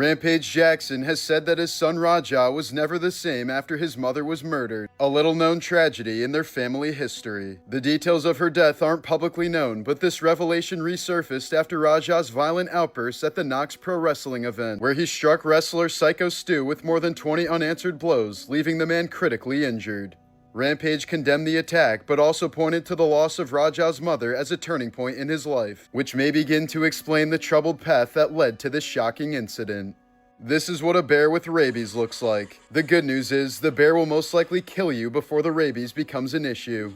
Rampage Jackson has said that his son Raja was never the same after his mother was murdered, a little-known tragedy in their family history. The details of her death aren't publicly known, but this revelation resurfaced after Raja's violent outbursts at the Knox Pro Wrestling event, where he struck wrestler Psycho Stu with more than 20 unanswered blows, leaving the man critically injured. Rampage condemned the attack, but also pointed to the loss of Raja's mother as a turning point in his life, which may begin to explain the troubled path that led to this shocking incident. This is what a bear with rabies looks like. The good news is, the bear will most likely kill you before the rabies becomes an issue.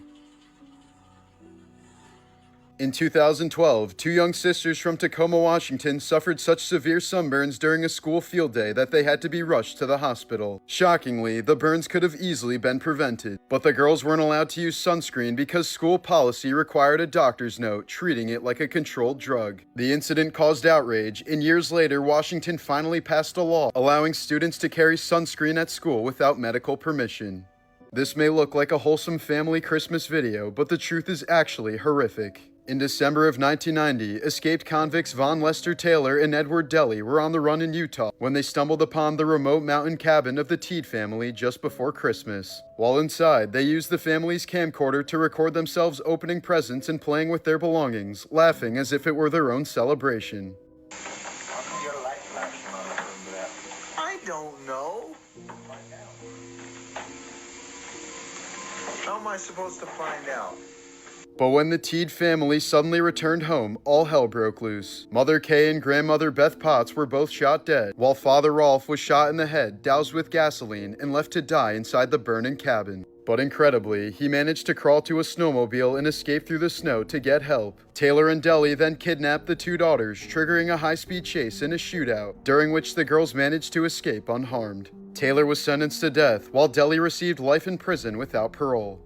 In 2012, two young sisters from Tacoma, Washington suffered such severe sunburns during a school field day that they had to be rushed to the hospital. Shockingly, the burns could have easily been prevented, but the girls weren't allowed to use sunscreen because school policy required a doctor's note, treating it like a controlled drug. The incident caused outrage, and years later, Washington finally passed a law allowing students to carry sunscreen at school without medical permission. This may look like a wholesome family Christmas video, but the truth is actually horrific. In December of 1990, escaped convicts Von Lester Taylor and Edward Deli were on the run in Utah when they stumbled upon the remote mountain cabin of the Teed family just before Christmas. While inside, they used the family's camcorder to record themselves opening presents and playing with their belongings, laughing as if it were their own celebration. I don't know. How am I supposed to find out? But when the Teed family suddenly returned home, all hell broke loose. Mother Kay and grandmother Beth Potts were both shot dead, while Father Rolfe was shot in the head, doused with gasoline, and left to die inside the burning cabin. But incredibly, he managed to crawl to a snowmobile and escape through the snow to get help. Taylor and Deli then kidnapped the two daughters, triggering a high-speed chase and a shootout, during which the girls managed to escape unharmed. Taylor was sentenced to death, while Deli received life in prison without parole.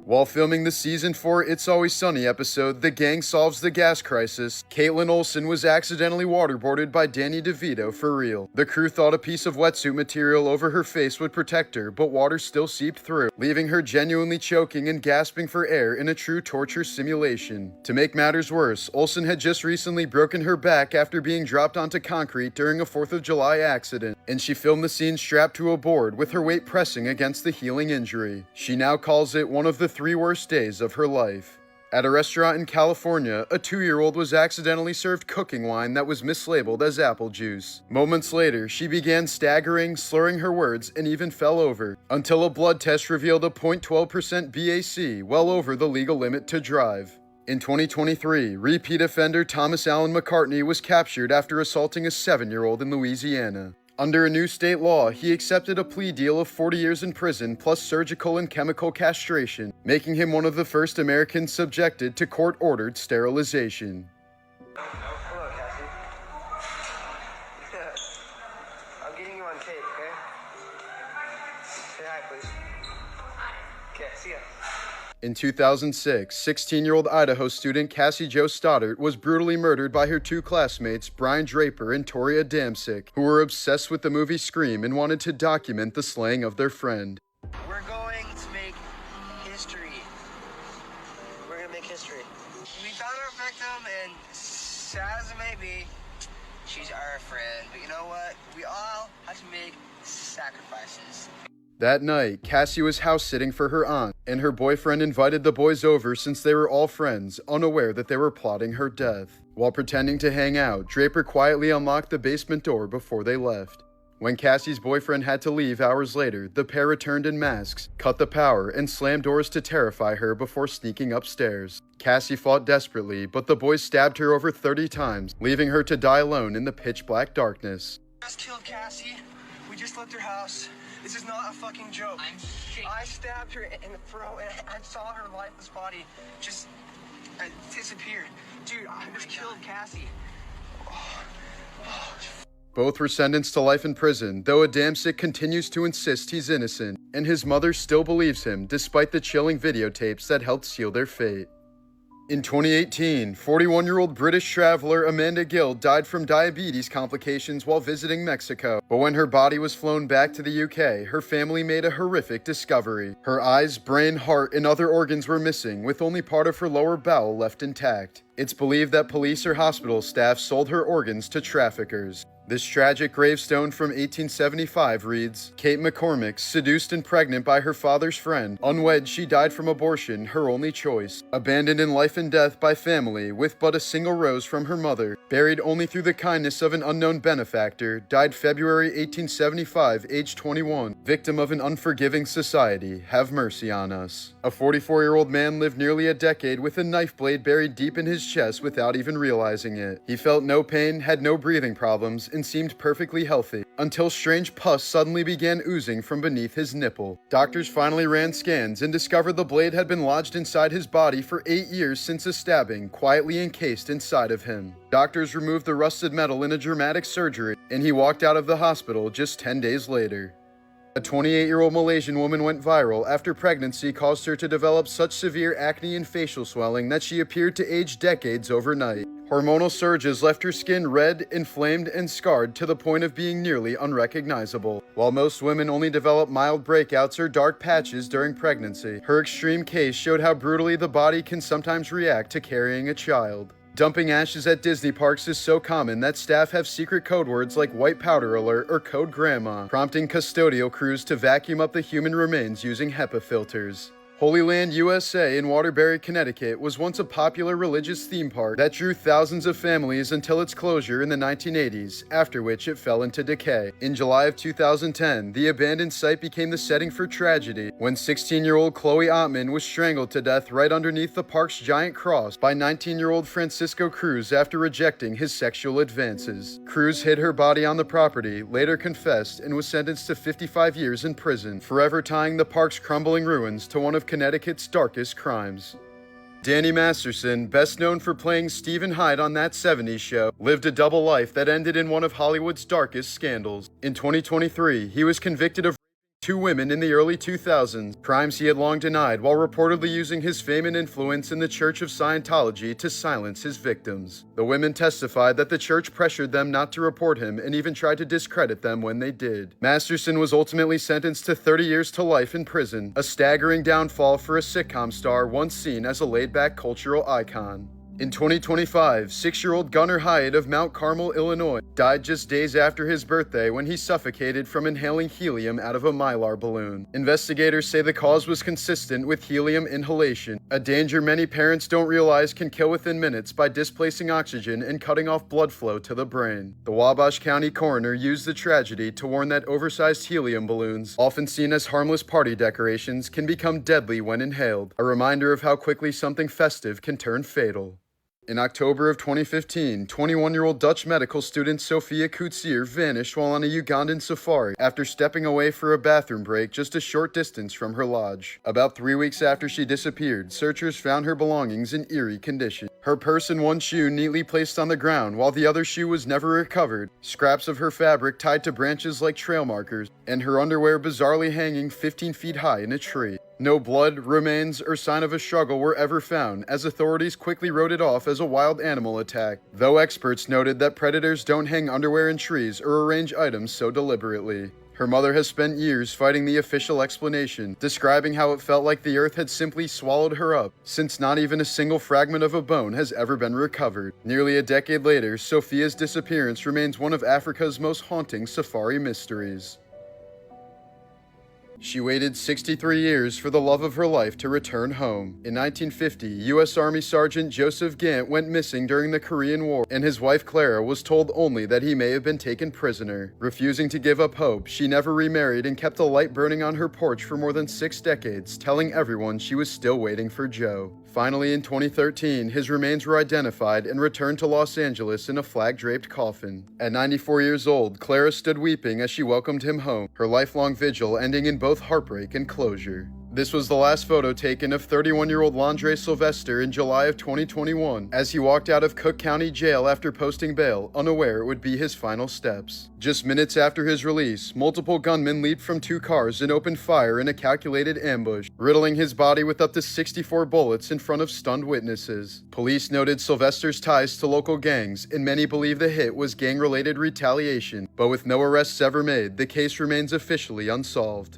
While filming the Season 4 It's Always Sunny episode, The Gang Solves the Gas Crisis, Caitlin Olsen was accidentally waterboarded by Danny DeVito for real. The crew thought a piece of wetsuit material over her face would protect her, but water still seeped through, leaving her genuinely choking and gasping for air in a true torture simulation. To make matters worse, Olsen had just recently broken her back after being dropped onto concrete during a 4th of July accident, and she filmed the scene strapped to a board with her weight pressing against the healing injury. She now calls it one of the 3 worst days of her life. At a restaurant in California, a 2-year-old was accidentally served cooking wine that was mislabeled as apple juice. Moments later, she began staggering, slurring her words, and even fell over, until a blood test revealed a 0.12% BAC, well over the legal limit to drive. In 2023, repeat offender Thomas Allen McCartney was captured after assaulting a 7-year-old in Louisiana. Under a new state law, he accepted a plea deal of 40 years in prison plus surgical and chemical castration, making him one of the first Americans subjected to court-ordered sterilization. Hello, Cassie. I'm getting you on tape, okay? Say hi, please. Okay, see ya. In 2006, 16-year-old Idaho student Cassie Jo Stoddart was brutally murdered by her 2 classmates, Brian Draper and Tori Adamczyk, who were obsessed with the movie Scream and wanted to document the slaying of their friend. We're going to make history. We're gonna make history. We found our victim, and sad as it may be, she's our friend. But you know what? We all have to make sacrifices. That night, Cassie was house-sitting for her aunt, and her boyfriend invited the boys over since they were all friends, unaware that they were plotting her death. While pretending to hang out, Draper quietly unlocked the basement door before they left. When Cassie's boyfriend had to leave hours later, the pair returned in masks, cut the power, and slammed doors to terrify her before sneaking upstairs. Cassie fought desperately, but the boys stabbed her over 30 times, leaving her to die alone in the pitch-black darkness. Just killed Cassie. We just left her house. This is not a fucking joke. I stabbed her in the throat, and I saw her lifeless body just disappear. Dude, I just killed Cassie. Both were sentenced to life in prison, though Adamczyk continues to insist he's innocent, and his mother still believes him despite the chilling videotapes that helped seal their fate. In 2018, 41-year-old British traveler Amanda Gill died from diabetes complications while visiting Mexico. But when her body was flown back to the UK, her family made a horrific discovery. Her eyes, brain, heart, and other organs were missing, with only part of her lower bowel left intact. It's believed that police or hospital staff sold her organs to traffickers. This tragic gravestone from 1875 reads, Kate McCormick, seduced and pregnant by her father's friend. Unwed, she died from abortion, her only choice. Abandoned in life and death by family, with but a single rose from her mother. Buried only through the kindness of an unknown benefactor. Died February 1875, age 21. Victim of an unforgiving society. Have mercy on us. A 44-year-old man lived nearly a decade with a knife blade buried deep in his chest without even realizing it. He felt no pain, had no breathing problems, and seemed perfectly healthy, until strange pus suddenly began oozing from beneath his nipple. Doctors finally ran scans and discovered the blade had been lodged inside his body for 8 years since a stabbing, quietly encased inside of him. Doctors removed the rusted metal in a dramatic surgery, and he walked out of the hospital just 10 days later. A 28-year-old Malaysian woman went viral after pregnancy caused her to develop such severe acne and facial swelling that she appeared to age decades overnight. Hormonal surges left her skin red, inflamed, and scarred to the point of being nearly unrecognizable. While most women only develop mild breakouts or dark patches during pregnancy, her extreme case showed how brutally the body can sometimes react to carrying a child. Dumping ashes at Disney parks is so common that staff have secret code words like white powder alert or code grandma, prompting custodial crews to vacuum up the human remains using HEPA filters. Holy Land USA in Waterbury, Connecticut was once a popular religious theme park that drew thousands of families until its closure in the 1980s, after which it fell into decay. In July of 2010, the abandoned site became the setting for tragedy when 16-year-old Chloe Ottman was strangled to death right underneath the park's giant cross by 19-year-old Francisco Cruz after rejecting his sexual advances. Cruz hid her body on the property, later confessed, and was sentenced to 55 years in prison, forever tying the park's crumbling ruins to one of Connecticut's darkest crimes. Danny Masterson, best known for playing Stephen Hyde on That 70s Show, lived a double life that ended in one of Hollywood's darkest scandals. In 2023, he was convicted of 2 women in the early 2000s, crimes he had long denied while reportedly using his fame and influence in the Church of Scientology to silence his victims. The women testified that the church pressured them not to report him and even tried to discredit them when they did. Masterson was ultimately sentenced to 30 years to life in prison, a staggering downfall for a sitcom star once seen as a laid-back cultural icon. In 2025, 6-year-old Gunnar Hyatt of Mount Carmel, Illinois, died just days after his birthday when he suffocated from inhaling helium out of a Mylar balloon. Investigators say the cause was consistent with helium inhalation, a danger many parents don't realize can kill within minutes by displacing oxygen and cutting off blood flow to the brain. The Wabash County coroner used the tragedy to warn that oversized helium balloons, often seen as harmless party decorations, can become deadly when inhaled, a reminder of how quickly something festive can turn fatal. In October of 2015, 21-year-old Dutch medical student Sophia Koetsier vanished while on a Ugandan safari after stepping away for a bathroom break just a short distance from her lodge. About 3 weeks after she disappeared, searchers found her belongings in eerie condition. Her purse and one shoe neatly placed on the ground while the other shoe was never recovered, scraps of her fabric tied to branches like trail markers, and her underwear bizarrely hanging 15 feet high in a tree. No blood, remains, or sign of a struggle were ever found, as authorities quickly wrote it off as a wild animal attack, though experts noted that predators don't hang underwear in trees or arrange items so deliberately. Her mother has spent years fighting the official explanation, describing how it felt like the earth had simply swallowed her up, since not even a single fragment of a bone has ever been recovered. Nearly a decade later, Sophia's disappearance remains one of Africa's most haunting safari mysteries. She waited 63 years for the love of her life to return home. In 1950, U.S. Army Sergeant Joseph Gant went missing during the Korean War, and his wife Clara was told only that he may have been taken prisoner. Refusing to give up hope, she never remarried and kept a light burning on her porch for more than 6 decades, telling everyone she was still waiting for Joe. Finally, in 2013, his remains were identified and returned to Los Angeles in a flag-draped coffin. At 94 years old, Clara stood weeping as she welcomed him home, her lifelong vigil ending in both heartbreak and closure. This was the last photo taken of 31-year-old Landre Sylvester in July of 2021, as he walked out of Cook County Jail after posting bail, unaware it would be his final steps. Just minutes after his release, multiple gunmen leaped from 2 cars and opened fire in a calculated ambush, riddling his body with up to 64 bullets in front of stunned witnesses. Police noted Sylvester's ties to local gangs, and many believe the hit was gang-related retaliation, but with no arrests ever made, the case remains officially unsolved.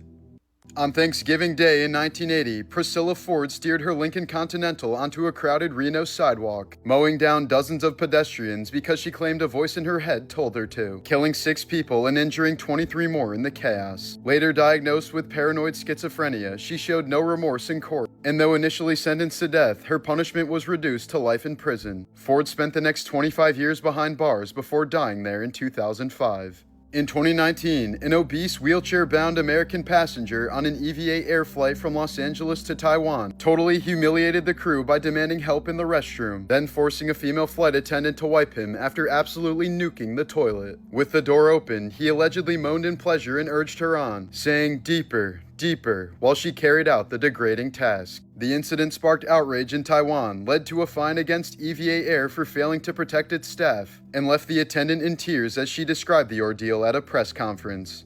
On Thanksgiving Day in 1980, Priscilla Ford steered her Lincoln Continental onto a crowded Reno sidewalk, mowing down dozens of pedestrians because she claimed a voice in her head told her to, killing 6 people and injuring 23 more in the chaos. Later diagnosed with paranoid schizophrenia, she showed no remorse in court, and though initially sentenced to death, her punishment was reduced to life in prison. Ford spent the next 25 years behind bars before dying there in 2005. In 2019, an obese, wheelchair-bound American passenger on an EVA air flight from Los Angeles to Taiwan totally humiliated the crew by demanding help in the restroom, then forcing a female flight attendant to wipe him after absolutely nuking the toilet. With the door open, he allegedly moaned in pleasure and urged her on, saying, "Deeper, deeper," while she carried out the degrading task. The incident sparked outrage in Taiwan, led to a fine against EVA Air for failing to protect its staff, and left the attendant in tears as she described the ordeal at a press conference.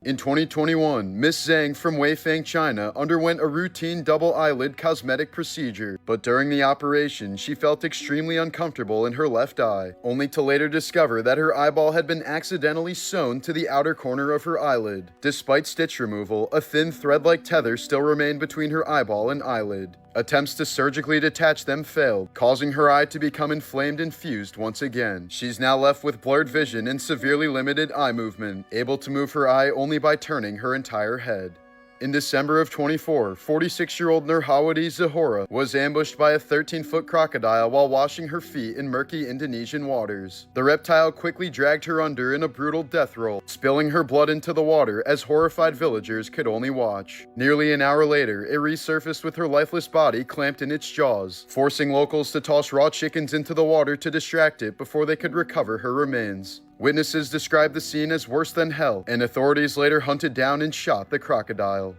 In 2021, Miss Zhang from Weifang, China underwent a routine double eyelid cosmetic procedure, but during the operation, she felt extremely uncomfortable in her left eye, only to later discover that her eyeball had been accidentally sewn to the outer corner of her eyelid. Despite stitch removal, a thin thread-like tether still remained between her eyeball and eyelid. Attempts to surgically detach them failed, causing her eye to become inflamed and fused once again. She's now left with blurred vision and severely limited eye movement, able to move her eye only by turning her entire head. In December of 24, 46-year-old Nurhawati Zahora was ambushed by a 13-foot crocodile while washing her feet in murky Indonesian waters. The reptile quickly dragged her under in a brutal death roll, spilling her blood into the water as horrified villagers could only watch. Nearly an hour later, it resurfaced with her lifeless body clamped in its jaws, forcing locals to toss raw chickens into the water to distract it before they could recover her remains. Witnesses described the scene as worse than hell, and authorities later hunted down and shot the crocodile.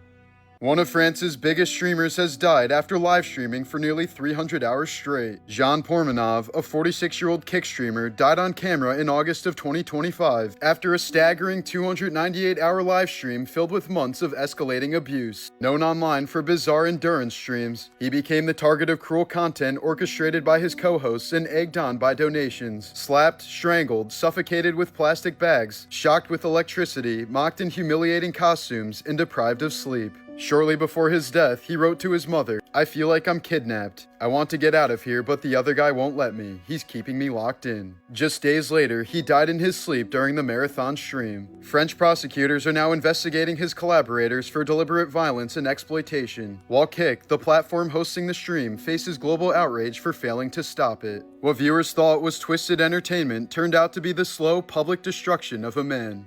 One of France's biggest streamers has died after live streaming for nearly 300 hours straight. Jean Pormanov, a 46-year-old kick streamer, died on camera in August of 2025 after a staggering 298-hour live stream filled with months of escalating abuse. Known online for bizarre endurance streams, he became the target of cruel content orchestrated by his co-hosts and egged on by donations. Slapped, strangled, suffocated with plastic bags, shocked with electricity, mocked in humiliating costumes, and deprived of sleep. Shortly before his death, he wrote to his mother, "I feel like I'm kidnapped. I want to get out of here, but the other guy won't let me. He's keeping me locked in." Just days later, he died in his sleep during the marathon stream. French prosecutors are now investigating his collaborators for deliberate violence and exploitation, while Kick, the platform hosting the stream, faces global outrage for failing to stop it. What viewers thought was twisted entertainment turned out to be the slow public destruction of a man.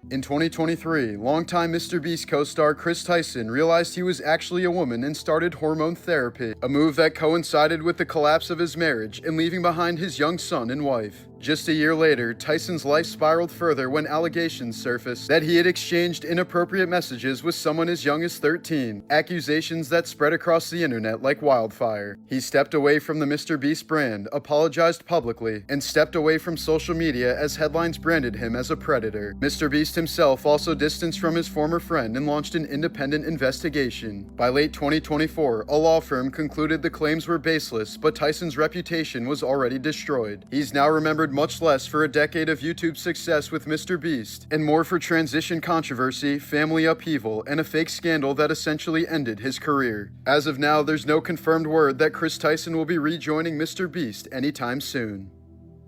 In 2023, longtime Mr. Beast co-star Chris Tyson realized he was actually a woman and started hormone therapy, a move that coincided with the collapse of his marriage and leaving behind his young son and wife. Just a year later, Tyson's life spiraled further when allegations surfaced that he had exchanged inappropriate messages with someone as young as 13, accusations that spread across the internet like wildfire. He stepped away from the Mr. Beast brand, apologized publicly, and stepped away from social media as headlines branded him as a predator. Mr. Beast himself also distanced from his former friend and launched an independent investigation. By late 2024, a law firm concluded the claims were baseless, but Tyson's reputation was already destroyed. He's now remembered much less for a decade of YouTube success with Mr. Beast, and more for transition controversy, family upheaval, and a fake scandal that essentially ended his career. As of now, there's no confirmed word that Chris Tyson will be rejoining Mr. Beast anytime soon.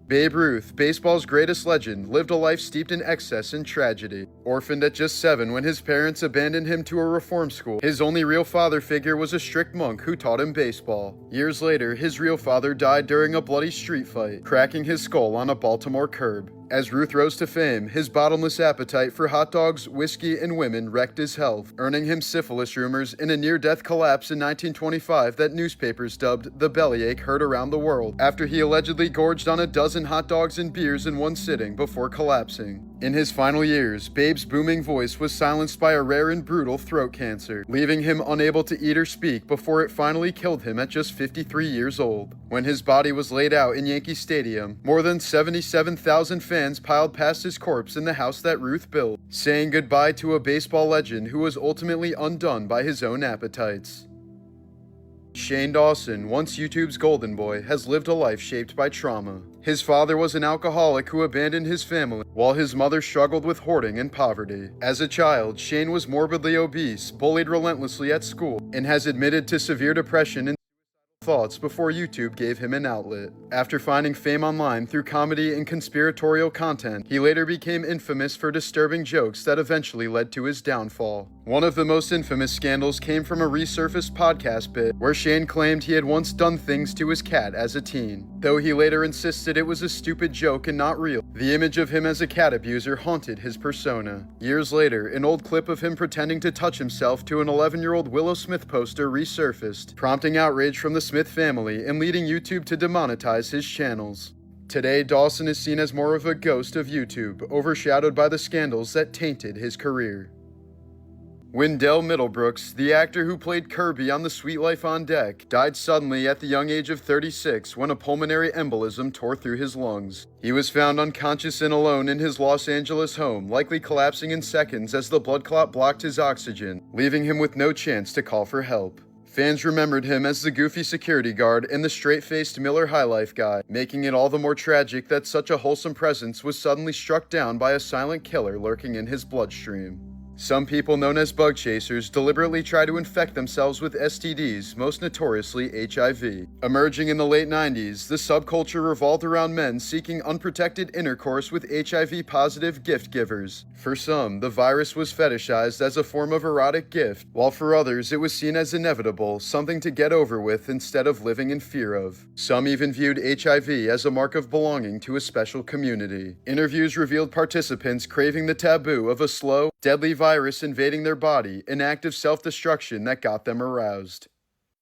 Babe Ruth, baseball's greatest legend, lived a life steeped in excess and tragedy. Orphaned at just 7 when his parents abandoned him to a reform school, his only real father figure was a strict monk who taught him baseball. Years later, his real father died during a bloody street fight, cracking his skull on a Baltimore curb. As Ruth rose to fame, his bottomless appetite for hot dogs, whiskey, and women wrecked his health, earning him syphilis rumors in a near-death collapse in 1925 that newspapers dubbed the bellyache heard around the world, after he allegedly gorged on a dozen hot dogs and beers in one sitting before collapsing. In his final years, Babe's booming voice was silenced by a rare and brutal throat cancer, leaving him unable to eat or speak before it finally killed him at just 53 years old. When his body was laid out in Yankee Stadium, more than 77,000 fans piled past his corpse in the house that Ruth built, saying goodbye to a baseball legend who was ultimately undone by his own appetites. Shane Dawson, once YouTube's golden boy, has lived a life shaped by trauma. His father was an alcoholic who abandoned his family, while his mother struggled with hoarding and poverty. As a child, Shane was morbidly obese, bullied relentlessly at school, and has admitted to severe depression and thoughts before YouTube gave him an outlet. After finding fame online through comedy and conspiratorial content, he later became infamous for disturbing jokes that eventually led to his downfall. One of the most infamous scandals came from a resurfaced podcast bit where Shane claimed he had once done things to his cat as a teen, though he later insisted it was a stupid joke and not real. The image of him as a cat abuser haunted his persona. Years later, an old clip of him pretending to touch himself to an 11-year-old Willow Smith poster resurfaced, prompting outrage from the Smith family and leading YouTube to demonetize his channels. Today, Dawson is seen as more of a ghost of YouTube, overshadowed by the scandals that tainted his career. Wendell Middlebrooks, the actor who played Kirby on The Suite Life on Deck, died suddenly at the young age of 36 when a pulmonary embolism tore through his lungs. He was found unconscious and alone in his Los Angeles home, likely collapsing in seconds as the blood clot blocked his oxygen, leaving him with no chance to call for help. Fans remembered him as the goofy security guard and the straight-faced Miller High Life guy, making it all the more tragic that such a wholesome presence was suddenly struck down by a silent killer lurking in his bloodstream. Some people known as bug chasers deliberately try to infect themselves with STDs, most notoriously HIV. Emerging in the late 90s, the subculture revolved around men seeking unprotected intercourse with HIV-positive gift givers. For some, the virus was fetishized as a form of erotic gift, while for others it was seen as inevitable, something to get over with instead of living in fear of. Some even viewed HIV as a mark of belonging to a special community. Interviews revealed participants craving the taboo of a slow, deadly virus invading their body, an act of self-destruction that got them aroused.